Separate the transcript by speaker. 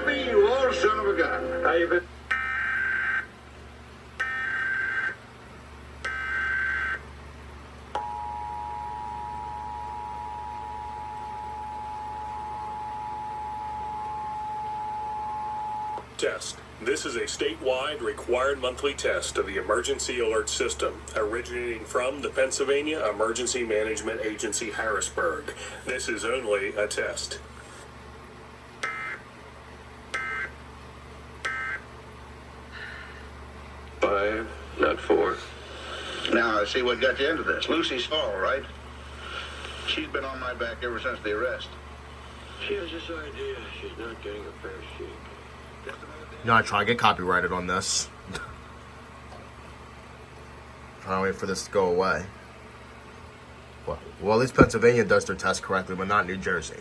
Speaker 1: Bobby, you old son of a gun. How you been?
Speaker 2: Test. This is a statewide required monthly test of the emergency alert system originating from the Pennsylvania Emergency Management Agency, Harrisburg. This is only a test.
Speaker 3: Five, not four.
Speaker 1: Now, I see what got you into this. Lucy's fall, right? She's been on my back ever since the arrest.
Speaker 3: She has this idea she's not getting a fair shake.
Speaker 4: Not trying to get copyrighted on this. Trying to wait for this to go away. Well, at least Pennsylvania does their test correctly, but not New Jersey.